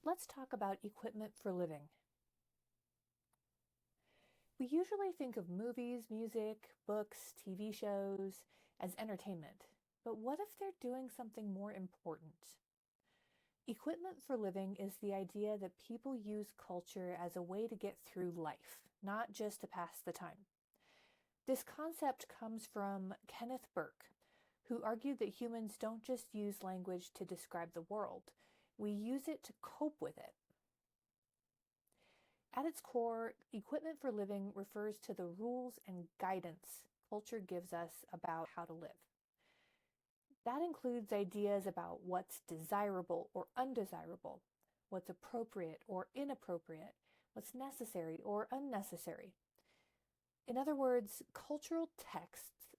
Let's talk about equipment for living. We usually think of movies, music, books, TV shows as entertainment. But what if they're doing something more important? Equipment for living is the idea that people use culture as a way to get through life, not just to pass the time. This concept comes from Kenneth Burke, who argued that humans don't just use language to describe the world, we use it to cope with it. At its core, equipment for living refers to the rules and guidance culture gives us about how to live. That includes ideas about what's desirable or undesirable, what's appropriate or inappropriate, what's necessary or unnecessary. In other words, cultural texts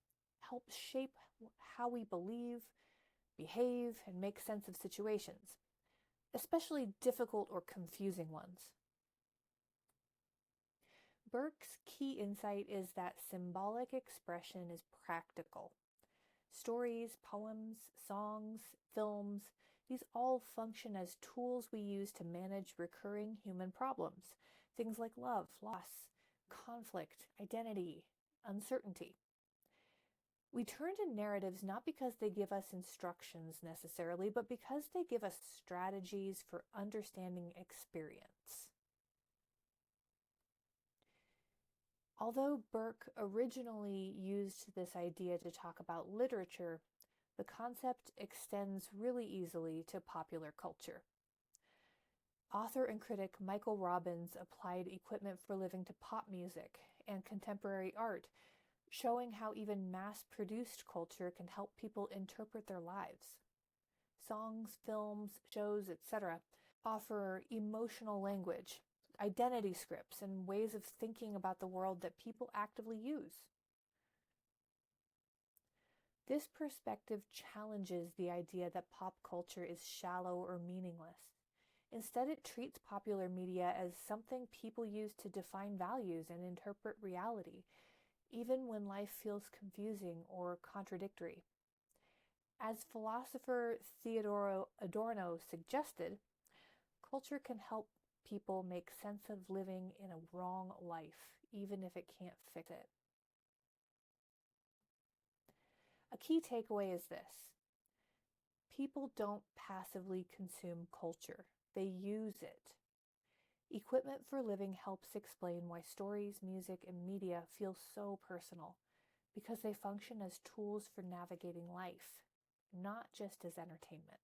help shape how we believe, behave, and make sense of situations, especially difficult or confusing ones. Burke's key insight is that symbolic expression is practical. Stories, poems, songs, films, these all function as tools we use to manage recurring human problems. Things like love, loss, conflict, identity, uncertainty. We turn to narratives not because they give us instructions necessarily, but because they give us strategies for understanding experience. Although Burke originally used this idea to talk about literature, the concept extends really easily to popular culture. Author and critic Michael Robbins applied equipment for living to pop music and contemporary art, showing how even mass-produced culture can help people interpret their lives. Songs, films, shows, etc. offer emotional language, identity scripts, and ways of thinking about the world that people actively use. This perspective challenges the idea that pop culture is shallow or meaningless. Instead, it treats popular media as something people use to define values and interpret reality, even when life feels confusing or contradictory. As philosopher Theodor Adorno suggested, culture can help people make sense of living in a wrong life, even if it can't fix it. A key takeaway is this: people don't passively consume culture, they use it. Equipment for living helps explain why stories, music, and media feel so personal, because they function as tools for navigating life, not just as entertainment.